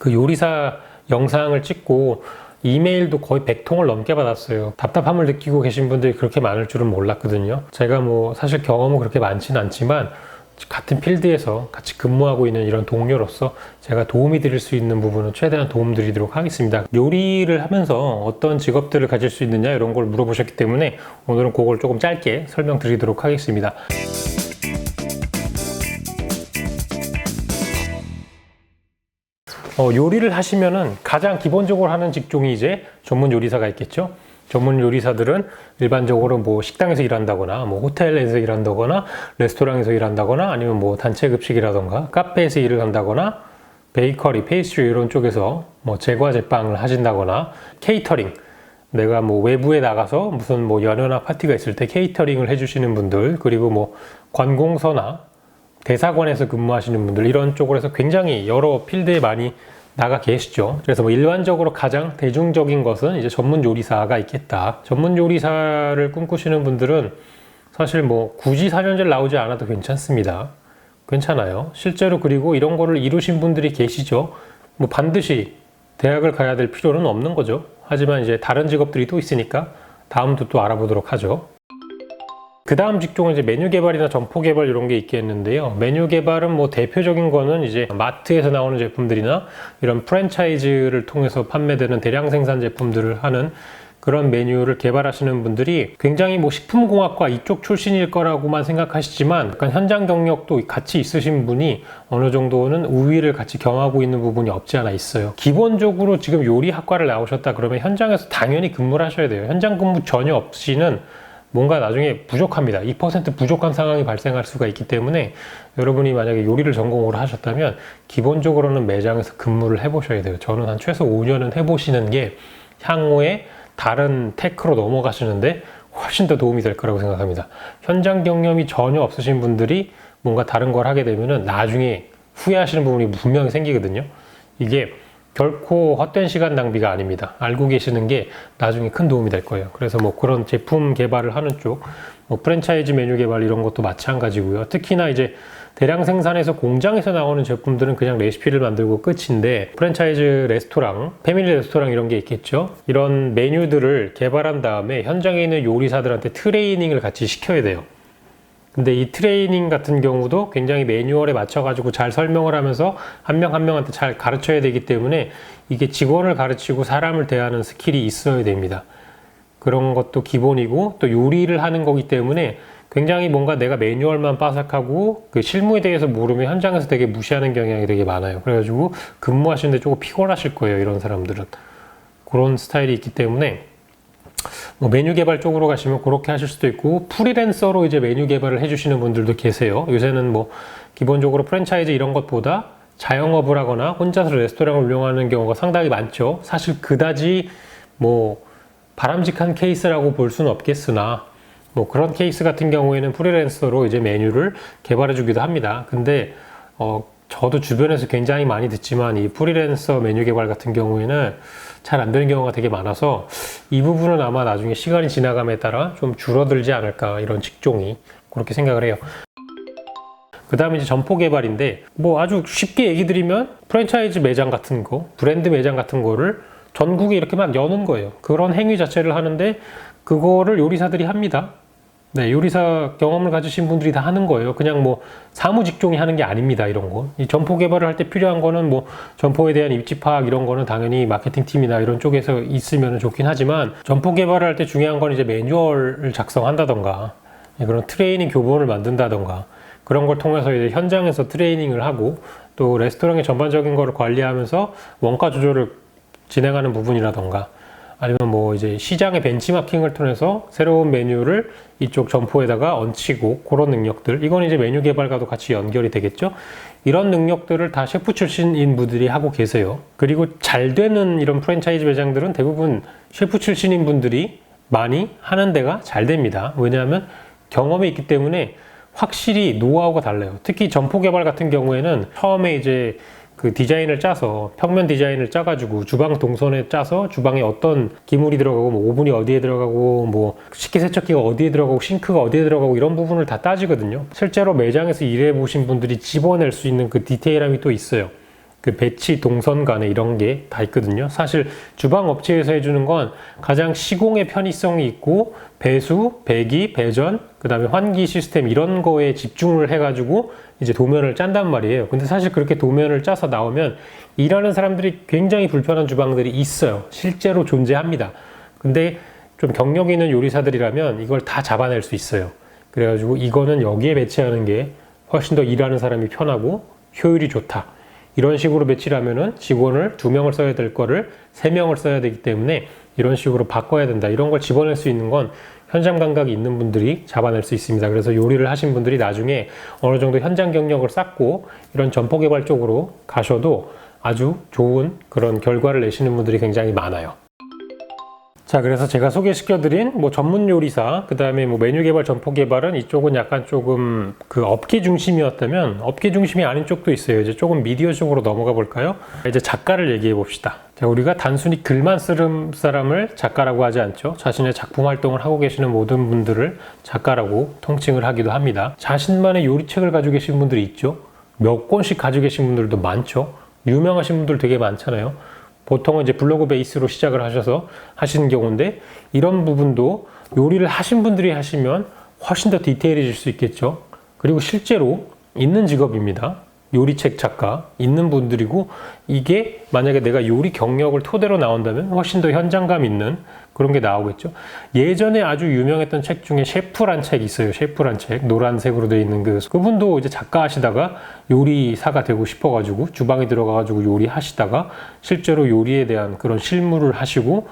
그 요리사 영상을 찍고 이메일도 거의 100통을 넘게 받았어요. 답답함을 느끼고 계신 분들이 그렇게 많을 줄은 몰랐거든요. 제가 뭐 사실 경험은 그렇게 많지는 않지만 같은 필드에서 같이 근무하고 있는 이런 동료로서 제가 도움이 드릴 수 있는 부분은 최대한 도움 드리도록 하겠습니다. 요리를 하면서 어떤 직업들을 가질 수 있느냐 이런 걸 물어보셨기 때문에 오늘은 그걸 조금 짧게 설명드리도록 하겠습니다. 요리를 하시면은 가장 기본적으로 하는 직종이 이제 전문 요리사가 있겠죠. 전문 요리사들은 일반적으로 뭐 식당에서 일한다거나 뭐 호텔에서 일한다거나 레스토랑에서 일한다거나 아니면 뭐 단체 급식이라던가 카페에서 일을 한다거나 베이커리, 페이스트리 이런 쪽에서 뭐 제과 제빵을 하신다거나 케이터링, 내가 뭐 외부에 나가서 무슨 뭐 연회나 파티가 있을 때 케이터링을 해주시는 분들, 그리고 뭐 관공서나 대사관에서 근무하시는 분들, 이런 쪽으로 해서 굉장히 여러 필드에 많이 나가 계시죠. 그래서 뭐 일반적으로 가장 대중적인 것은 이제 전문 요리사가 있겠다. 전문 요리사를 꿈꾸시는 분들은 사실 뭐 굳이 4년제를 나오지 않아도 괜찮습니다. 괜찮아요. 실제로. 그리고 이런 거를 이루신 분들이 계시죠. 뭐 반드시 대학을 가야 될 필요는 없는 거죠. 하지만 이제 다른 직업들이 또 있으니까 다음도 또 알아보도록 하죠. 그 다음 직종은 이제 메뉴 개발이나 점포 개발 이런 게 있겠는데요. 메뉴 개발은 뭐 대표적인 거는 이제 마트에서 나오는 제품들이나 이런 프랜차이즈를 통해서 판매되는 대량 생산 제품들을 하는 그런 메뉴를 개발하시는 분들이 굉장히 뭐 식품공학과 이쪽 출신일 거라고만 생각하시지만 약간 현장 경력도 같이 있으신 분이 어느 정도는 우위를 같이 경하고 있는 부분이 없지 않아 있어요. 기본적으로 지금 요리학과를 나오셨다 그러면 현장에서 당연히 근무를 하셔야 돼요. 현장 근무 전혀 없이는 뭔가 나중에 부족합니다. 2% 부족한 상황이 발생할 수가 있기 때문에 여러분이 만약에 요리를 전공으로 하셨다면 기본적으로는 매장에서 근무를 해보셔야 돼요. 저는 한 최소 5년은 해보시는 게 향후에 다른 테크로 넘어가시는데 훨씬 더 도움이 될 거라고 생각합니다. 현장 경험이 전혀 없으신 분들이 뭔가 다른 걸 하게 되면은 나중에 후회하시는 부분이 분명히 생기거든요. 이게 결코 헛된 시간 낭비가 아닙니다. 알고 계시는 게 나중에 큰 도움이 될 거예요. 그래서 뭐 그런 제품 개발을 하는 쪽, 뭐 프랜차이즈 메뉴 개발 이런 것도 마찬가지고요. 특히나 이제 대량 생산해서 공장에서 나오는 제품들은 그냥 레시피를 만들고 끝인데, 프랜차이즈 레스토랑, 패밀리 레스토랑 이런 게 있겠죠. 이런 메뉴들을 개발한 다음에 현장에 있는 요리사들한테 트레이닝을 같이 시켜야 돼요. 근데 이 트레이닝 같은 경우도 굉장히 매뉴얼에 맞춰가지고 잘 설명을 하면서 한 명 한 명한테 잘 가르쳐야 되기 때문에 이게 직원을 가르치고 사람을 대하는 스킬이 있어야 됩니다. 그런 것도 기본이고, 또 요리를 하는 거기 때문에 굉장히 뭔가 내가 매뉴얼만 빠삭하고 그 실무에 대해서 모르면 현장에서 되게 무시하는 경향이 되게 많아요. 그래가지고 근무하시는데 조금 피곤하실 거예요, 이런 사람들은. 그런 스타일이 있기 때문에 뭐 메뉴 개발 쪽으로 가시면 그렇게 하실 수도 있고, 프리랜서로 이제 메뉴 개발을 해주시는 분들도 계세요. 요새는 뭐 기본적으로 프랜차이즈 이런 것보다 자영업을 하거나 혼자서 레스토랑을 운영하는 경우가 상당히 많죠. 사실 그다지 뭐 바람직한 케이스라고 볼 수는 없겠으나, 뭐 그런 케이스 같은 경우에는 프리랜서로 이제 메뉴를 개발해 주기도 합니다. 근데 저도 주변에서 굉장히 많이 듣지만 이 프리랜서 메뉴 개발 같은 경우에는 잘 안 되는 경우가 되게 많아서 이 부분은 아마 나중에 시간이 지나감에 따라 좀 줄어들지 않을까, 이런 직종이. 그렇게 생각을 해요. 그 다음에 이제 점포 개발인데, 뭐 아주 쉽게 얘기 드리면 프랜차이즈 매장 같은 거, 브랜드 매장 같은 거를 전국에 이렇게 막 여는 거예요. 그런 행위 자체를 하는데 그거를 요리사들이 합니다. 네, 요리사 경험을 가지신 분들이 다 하는 거예요. 그냥 뭐 사무 직종이 하는 게 아닙니다, 이런 거. 이 점포 개발을 할 때 필요한 거는 뭐 점포에 대한 입지 파악 이런 거는 당연히 마케팅 팀이나 이런 쪽에서 있으면 좋긴 하지만, 점포 개발을 할 때 중요한 건 이제 매뉴얼을 작성한다던가 그런 트레이닝 교본을 만든다던가 그런 걸 통해서 이제 현장에서 트레이닝을 하고, 또 레스토랑의 전반적인 거를 관리하면서 원가 조절을 진행하는 부분이라던가, 아니면 뭐 이제 시장의 벤치마킹을 통해서 새로운 메뉴를 이쪽 점포에다가 얹히고, 그런 능력들, 이건 이제 메뉴 개발과도 같이 연결이 되겠죠. 이런 능력들을 다 셰프 출신인 분들이 하고 계세요. 그리고 잘 되는 이런 프랜차이즈 매장들은 대부분 셰프 출신인 분들이 많이 하는 데가 잘 됩니다. 왜냐하면 경험이 있기 때문에 확실히 노하우가 달라요. 특히 점포 개발 같은 경우에는 처음에 이제 그 디자인을 짜서, 평면 디자인을 짜가지고 주방 동선에 짜서 주방에 어떤 기물이 들어가고 뭐 오븐이 어디에 들어가고 뭐 식기세척기가 어디에 들어가고 싱크가 어디에 들어가고 이런 부분을 다 따지거든요. 실제로 매장에서 일해 보신 분들이 집어낼 수 있는 그 디테일함이 또 있어요. 그 배치 동선 간에 이런 게 다 있거든요. 사실 주방 업체에서 해주는 건 가장 시공의 편의성이 있고 배수, 배기, 배전, 그 다음에 환기 시스템 이런 거에 집중을 해가지고 이제 도면을 짠단 말이에요. 근데 사실 그렇게 도면을 짜서 나오면 일하는 사람들이 굉장히 불편한 주방들이 있어요. 실제로 존재합니다. 근데 좀 경력 있는 요리사들이라면 이걸 다 잡아낼 수 있어요. 그래가지고 이거는 여기에 배치하는 게 훨씬 더 일하는 사람이 편하고 효율이 좋다. 이런 식으로 배치를 하면은 직원을 2명을 써야 될 거를 3명을 써야 되기 때문에 이런 식으로 바꿔야 된다. 이런 걸 집어낼 수 있는 건 현장 감각이 있는 분들이 잡아낼 수 있습니다. 그래서 요리를 하신 분들이 나중에 어느 정도 현장 경력을 쌓고 이런 점포 개발 쪽으로 가셔도 아주 좋은 그런 결과를 내시는 분들이 굉장히 많아요. 자, 그래서 제가 소개시켜드린 뭐 전문 요리사, 그 다음에 뭐 메뉴 개발, 점포 개발은 이쪽은 약간 조금 그 업계 중심이었다면 업계 중심이 아닌 쪽도 있어요. 이제 조금 미디어 쪽으로 넘어가 볼까요? 이제 작가를 얘기해 봅시다. 자, 우리가 단순히 글만 쓰는 사람을 작가라고 하지 않죠. 자신의 작품 활동을 하고 계시는 모든 분들을 작가라고 통칭을 하기도 합니다. 자신만의 요리책을 가지고 계신 분들이 있죠. 몇 권씩 가지고 계신 분들도 많죠. 유명하신 분들 되게 많잖아요. 보통은 이제 블로그 베이스로 시작을 하셔서 하시는 경우인데 이런 부분도 요리를 하신 분들이 하시면 훨씬 더 디테일해질 수 있겠죠. 그리고 실제로 있는 직업입니다. 요리책 작가 있는 분들이고 이게 만약에 내가 요리 경력을 토대로 나온다면 훨씬 더 현장감 있는 그런 게 나오겠죠. 예전에 아주 유명했던 책 중에 셰프란 책이 있어요. 셰프란 책 노란색으로 되어 있는 그분도 이제 작가 하시다가 요리사가 되고 싶어가지고 주방에 들어가가지고 요리하시다가 실제로 요리에 대한 그런 실무를 하시고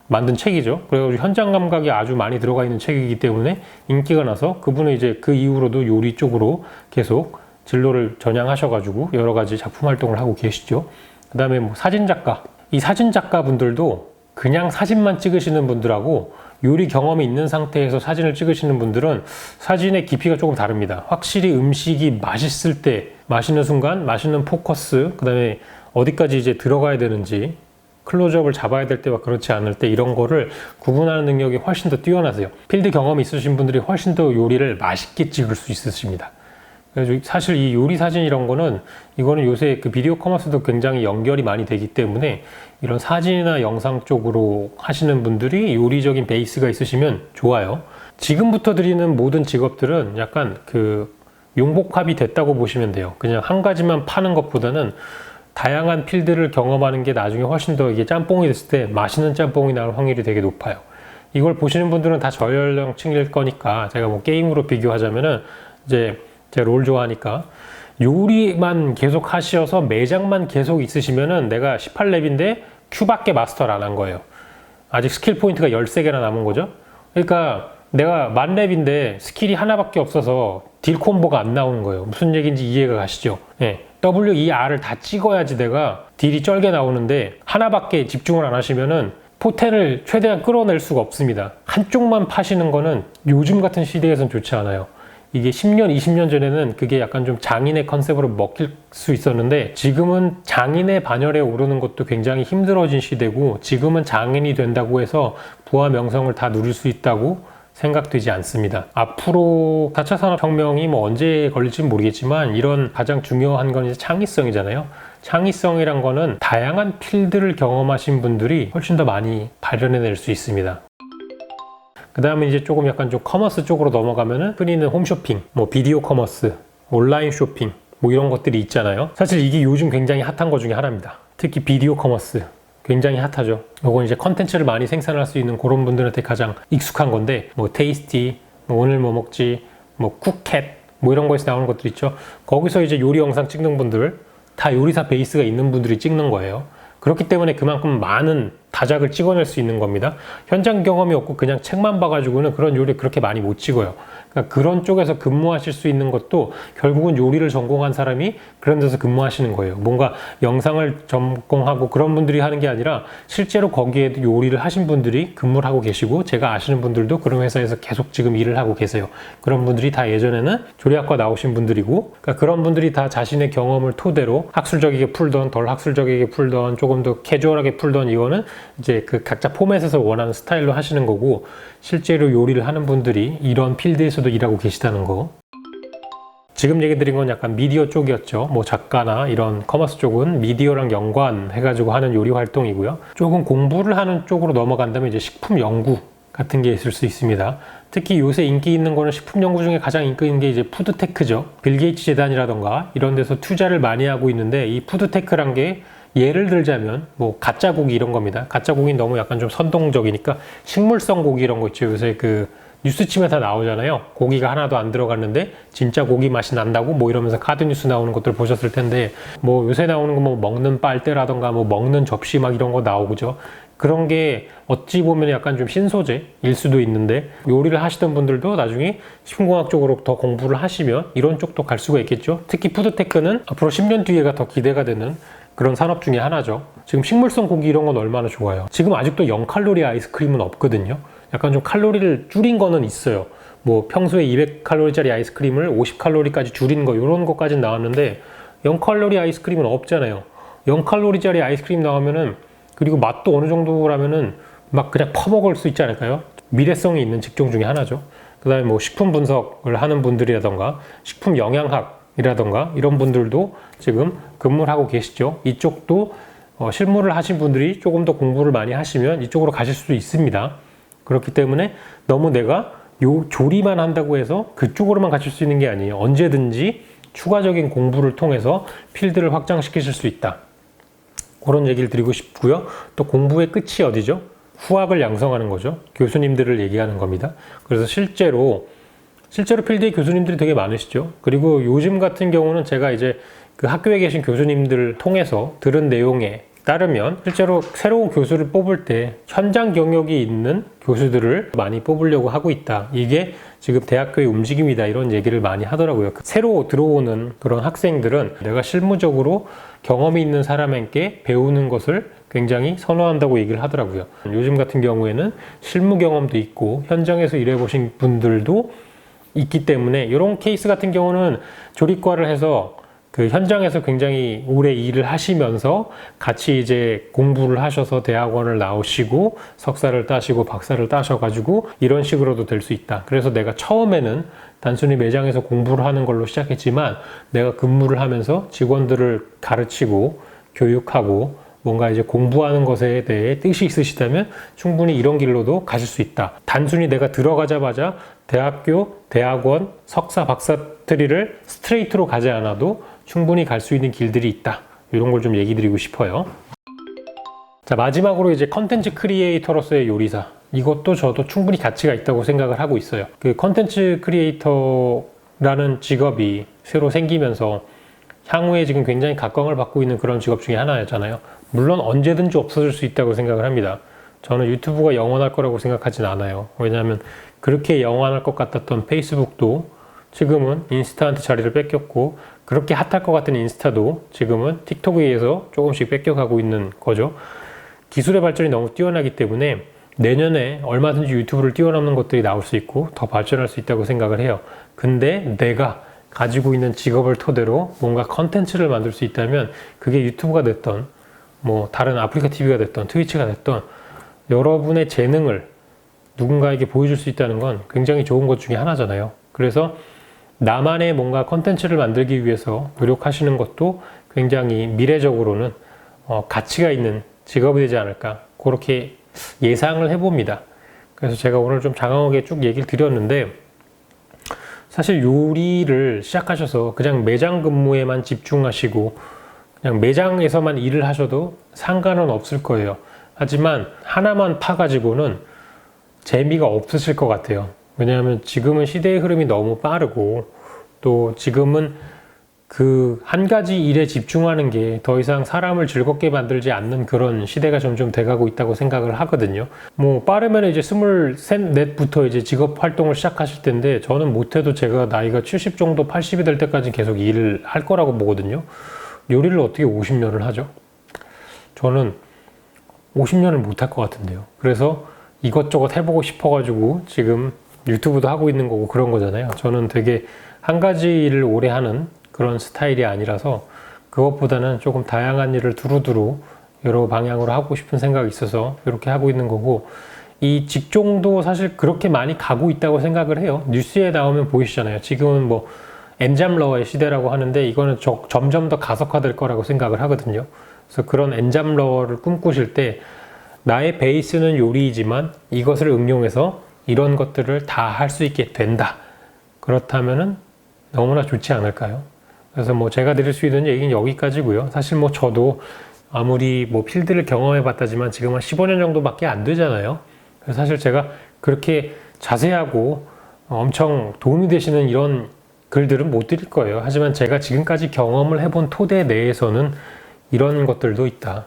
만든 책이죠. 그래가지고 현장 감각이 아주 많이 들어가 있는 책이기 때문에 인기가 나서 그분은 이제 그 이후로도 요리 쪽으로 계속 진로를 전향하셔가지고 여러 가지 작품 활동을 하고 계시죠. 그 다음에 뭐 사진작가. 이 사진작가 분들도 그냥 사진만 찍으시는 분들하고 요리 경험이 있는 상태에서 사진을 찍으시는 분들은 사진의 깊이가 조금 다릅니다. 확실히 음식이 맛있을 때, 맛있는 순간, 맛있는 포커스, 그 다음에 어디까지 이제 들어가야 되는지, 클로즈업을 잡아야 될 때와 그렇지 않을 때 이런 거를 구분하는 능력이 훨씬 더 뛰어나세요. 필드 경험이 있으신 분들이 훨씬 더 요리를 맛있게 찍을 수 있으십니다. 그래서 사실 이 요리 사진 이런 거는 이거는 요새 그 비디오 커머스도 굉장히 연결이 많이 되기 때문에 이런 사진이나 영상 쪽으로 하시는 분들이 요리적인 베이스가 있으시면 좋아요. 지금부터 드리는 모든 직업들은 약간 그 융복합이 됐다고 보시면 돼요. 그냥 한 가지만 파는 것보다는 다양한 필드를 경험하는 게 나중에 훨씬 더 이게 짬뽕이 됐을 때 맛있는 짬뽕이 나올 확률이 되게 높아요. 이걸 보시는 분들은 다 저연령층일 거니까 제가 뭐 게임으로 비교하자면은 이제 제가 롤 좋아하니까 요리만 계속 하셔서 매장만 계속 있으시면은 내가 18렙인데 Q밖에 마스터를 안 한 거예요. 아직 스킬 포인트가 13개나 남은 거죠. 그러니까 내가 만렙인데 스킬이 하나밖에 없어서 딜 콤보가 안 나오는 거예요. 무슨 얘기인지 이해가 가시죠? 네. W, E, R을 다 찍어야지 내가 딜이 쩔게 나오는데 하나밖에 집중을 안 하시면은 포텐을 최대한 끌어낼 수가 없습니다. 한쪽만 파시는 거는 요즘 같은 시대에선 좋지 않아요. 이게 10년, 20년 전에는 그게 약간 좀 장인의 컨셉으로 먹힐 수 있었는데 지금은 장인의 반열에 오르는 것도 굉장히 힘들어진 시대고 지금은 장인이 된다고 해서 부와 명성을 다 누릴 수 있다고 생각되지 않습니다. 앞으로 4차 산업혁명이 뭐 언제 걸릴지는 모르겠지만 이런 가장 중요한 건 이제 창의성이잖아요. 창의성이란 거는 다양한 필드를 경험하신 분들이 훨씬 더 많이 발현해낼 수 있습니다. 그 다음에 이제 조금 약간 좀 커머스 쪽으로 넘어가면은 흔히 있는 홈쇼핑, 뭐 비디오 커머스, 온라인 쇼핑, 뭐 이런 것들이 있잖아요. 사실 이게 요즘 굉장히 핫한 것 중에 하나입니다. 특히 비디오 커머스. 굉장히 핫하죠. 이건 이제 컨텐츠를 많이 생산할 수 있는 그런 분들한테 가장 익숙한 건데, 뭐 테이스티, 뭐 오늘 뭐 먹지, 뭐 쿠켓, 뭐 이런 거에서 나오는 것들 있죠. 거기서 이제 요리 영상 찍는 분들, 다 요리사 베이스가 있는 분들이 찍는 거예요. 그렇기 때문에 그만큼 많은 다작을 찍어낼 수 있는 겁니다. 현장 경험이 없고 그냥 책만 봐가지고는 그런 요리 그렇게 많이 못 찍어요. 그러니까 그런 쪽에서 근무하실 수 있는 것도 결국은 요리를 전공한 사람이 그런 데서 근무하시는 거예요. 뭔가 영상을 전공하고 그런 분들이 하는 게 아니라 실제로 거기에도 요리를 하신 분들이 근무를 하고 계시고 제가 아시는 분들도 그런 회사에서 계속 지금 일을 하고 계세요. 그런 분들이 다 예전에는 조리학과 나오신 분들이고 그러니까 그런 분들이 다 자신의 경험을 토대로 학술적이게 풀던 덜 학술적이게 풀던 조금 더 캐주얼하게 풀던 이거는 이제 그 각자 포맷에서 원하는 스타일로 하시는 거고 실제로 요리를 하는 분들이 이런 필드에서도 일하고 계시다는 거. 지금 얘기 드린 건 약간 미디어 쪽이었죠. 뭐 작가나 이런 커머스 쪽은 미디어랑 연관해가지고 하는 요리 활동이고요. 조금 공부를 하는 쪽으로 넘어간다면 이제 식품 연구 같은 게 있을 수 있습니다. 특히 요새 인기 있는 거는 식품 연구 중에 가장 인기 있는 게 이제 푸드테크죠. 빌 게이츠 재단이라던가 이런 데서 투자를 많이 하고 있는데, 이 푸드테크란 게 예를 들자면 뭐 가짜 고기 이런 겁니다. 가짜 고기는 너무 약간 좀 선동적이니까 식물성 고기 이런 거 있죠. 요새 그 뉴스 치면 다 나오잖아요. 고기가 하나도 안 들어갔는데 진짜 고기 맛이 난다고 뭐 이러면서 카드 뉴스 나오는 것들 보셨을 텐데, 뭐 요새 나오는 거 뭐 먹는 빨대라던가 뭐 먹는 접시 막 이런 거 나오죠. 그런 게 어찌 보면 약간 좀 신소재일 수도 있는데, 요리를 하시던 분들도 나중에 식품공학 쪽으로 더 공부를 하시면 이런 쪽도 갈 수가 있겠죠. 특히 푸드테크는 앞으로 10년 뒤에가 더 기대가 되는 그런 산업 중에 하나죠. 지금 식물성 고기 이런 건 얼마나 좋아요. 지금 아직도 0칼로리 아이스크림은 없거든요. 약간 좀 칼로리를 줄인 거는 있어요. 뭐 평소에 200칼로리짜리 아이스크림을 50칼로리까지 줄인 거, 이런 것까지는 나왔는데 0칼로리 아이스크림은 없잖아요. 0칼로리짜리 아이스크림 나오면은, 그리고 맛도 어느 정도라면은 막 그냥 퍼먹을 수 있지 않을까요? 미래성이 있는 직종 중에 하나죠. 그 다음에 뭐 식품 분석을 하는 분들이라던가 식품 영양학이라던가 이런 분들도 지금 근무를 하고 계시죠. 이쪽도 실무를 하신 분들이 조금 더 공부를 많이 하시면 이쪽으로 가실 수도 있습니다. 그렇기 때문에 너무 내가 요 조리만 한다고 해서 그쪽으로만 가실 수 있는 게 아니에요. 언제든지 추가적인 공부를 통해서 필드를 확장시키실 수 있다. 그런 얘기를 드리고 싶고요. 또 공부의 끝이 어디죠? 후학을 양성하는 거죠. 교수님들을 얘기하는 겁니다. 그래서 실제로 필드에 교수님들이 되게 많으시죠. 그리고 요즘 같은 경우는 제가 이제 그 학교에 계신 교수님들을 통해서 들은 내용에 따르면 실제로 새로운 교수를 뽑을 때 현장 경력이 있는 교수들을 많이 뽑으려고 하고 있다. 이게 지금 대학교의 움직임이다. 이런 얘기를 많이 하더라고요. 새로 들어오는 그런 학생들은 내가 실무적으로 경험이 있는 사람에게 배우는 것을 굉장히 선호한다고 얘기를 하더라고요. 요즘 같은 경우에는 실무 경험도 있고 현장에서 일해보신 분들도 있기 때문에, 이런 케이스 같은 경우는 조리과를 해서 그 현장에서 굉장히 오래 일을 하시면서 같이 이제 공부를 하셔서 대학원을 나오시고 석사를 따시고 박사를 따셔가지고 이런 식으로도 될 수 있다. 그래서 내가 처음에는 단순히 매장에서 공부를 하는 걸로 시작했지만 내가 근무를 하면서 직원들을 가르치고 교육하고 뭔가 이제 공부하는 것에 대해 뜻이 있으시다면 충분히 이런 길로도 가실 수 있다. 단순히 내가 들어가자마자 대학교, 대학원, 석사, 박사 트리를 스트레이트로 가지 않아도 충분히 갈 수 있는 길들이 있다. 이런 걸 좀 얘기 드리고 싶어요. 자, 마지막으로 이제 컨텐츠 크리에이터로서의 요리사. 이것도 저도 충분히 가치가 있다고 생각을 하고 있어요. 그 컨텐츠 크리에이터라는 직업이 새로 생기면서 향후에 지금 굉장히 각광을 받고 있는 그런 직업 중에 하나였잖아요. 물론 언제든지 없어질 수 있다고 생각을 합니다. 저는 유튜브가 영원할 거라고 생각하진 않아요. 왜냐하면 그렇게 영원할 것 같았던 페이스북도 지금은 인스타한테 자리를 뺏겼고, 그렇게 핫할 것 같은 인스타도 지금은 틱톡에 의해서 조금씩 뺏겨가고 있는 거죠. 기술의 발전이 너무 뛰어나기 때문에 내년에 얼마든지 유튜브를 뛰어넘는 것들이 나올 수 있고 더 발전할 수 있다고 생각을 해요. 근데 내가 가지고 있는 직업을 토대로 뭔가 컨텐츠를 만들 수 있다면, 그게 유튜브가 됐던 뭐 다른 아프리카 TV가 됐던 트위치가 됐던, 여러분의 재능을 누군가에게 보여줄 수 있다는 건 굉장히 좋은 것 중에 하나잖아요. 그래서 나만의 뭔가 컨텐츠를 만들기 위해서 노력하시는 것도 굉장히 미래적으로는 가치가 있는 직업이 되지 않을까, 그렇게 예상을 해봅니다. 그래서 제가 오늘 좀 장황하게 쭉 얘기를 드렸는데, 사실 요리를 시작하셔서 그냥 매장 근무에만 집중하시고 그냥 매장에서만 일을 하셔도 상관은 없을 거예요. 하지만 하나만 파가지고는 재미가 없으실 것 같아요. 왜냐하면 지금은 시대의 흐름이 너무 빠르고, 또 지금은 그 한 가지 일에 집중하는 게 더 이상 사람을 즐겁게 만들지 않는 그런 시대가 점점 돼가고 있다고 생각을 하거든요. 뭐 빠르면 이제 23부터 이제 직업 활동을 시작하실 텐데, 저는 못해도 제가 나이가 70 정도 80이 될 때까지 계속 일을 할 거라고 보거든요. 요리를 어떻게 50년을 하죠? 저는 50년을 못 할 것 같은데요. 그래서 이것저것 해보고 싶어가지고 지금 유튜브도 하고 있는 거고 그런 거잖아요. 저는 되게 한 가지 일을 오래 하는 그런 스타일이 아니라서 그것보다는 조금 다양한 일을 두루두루 여러 방향으로 하고 싶은 생각이 있어서 이렇게 하고 있는 거고, 이 직종도 사실 그렇게 많이 가고 있다고 생각을 해요. 뉴스에 나오면 보이시잖아요. 지금은 뭐 엔잡러의 시대라고 하는데 이거는 점점 더 가속화될 거라고 생각을 하거든요. 그래서 그런 엔잡러를 꿈꾸실 때 나의 베이스는 요리이지만 이것을 응용해서 이런 것들을 다 할 수 있게 된다. 그렇다면은 너무나 좋지 않을까요? 그래서 뭐 제가 드릴 수 있는 얘기는 여기까지고요. 사실 뭐 저도 아무리 뭐 필드를 경험해 봤다지만 지금 한 15년 정도밖에 안 되잖아요. 그래서 사실 제가 그렇게 자세하고 엄청 도움이 되시는 이런 글들은 못 드릴 거예요. 하지만 제가 지금까지 경험을 해본 토대 내에서는 이런 것들도 있다.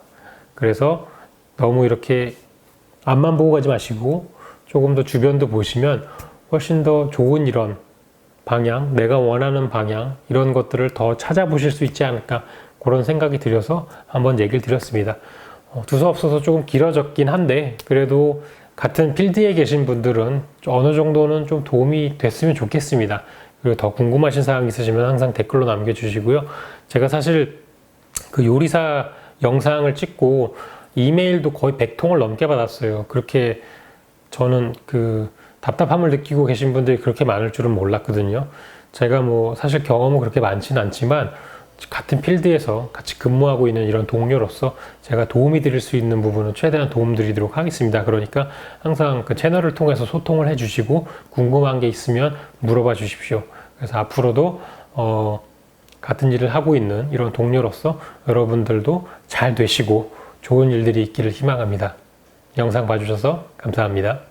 그래서 너무 이렇게 앞만 보고 가지 마시고 조금 더 주변도 보시면 훨씬 더 좋은 이런 방향, 내가 원하는 방향 이런 것들을 더 찾아보실 수 있지 않을까 그런 생각이 들어서 한번 얘기를 드렸습니다. 두서없어서 조금 길어졌긴 한데 그래도 같은 필드에 계신 분들은 어느 정도는 좀 도움이 됐으면 좋겠습니다. 그리고 더 궁금하신 사항 있으시면 항상 댓글로 남겨주시고요. 제가 사실 그 요리사 영상을 찍고 이메일도 거의 100통을 넘게 받았어요. 그렇게 저는 그 답답함을 느끼고 계신 분들이 그렇게 많을 줄은 몰랐거든요. 제가 뭐 사실 경험은 그렇게 많지는 않지만 같은 필드에서 같이 근무하고 있는 이런 동료로서 제가 도움이 드릴 수 있는 부분은 최대한 도움 드리도록 하겠습니다. 그러니까 항상 그 채널을 통해서 소통을 해주시고 궁금한 게 있으면 물어봐 주십시오. 그래서 앞으로도 같은 일을 하고 있는 이런 동료로서 여러분들도 잘 되시고 좋은 일들이 있기를 희망합니다. 영상 봐주셔서 감사합니다.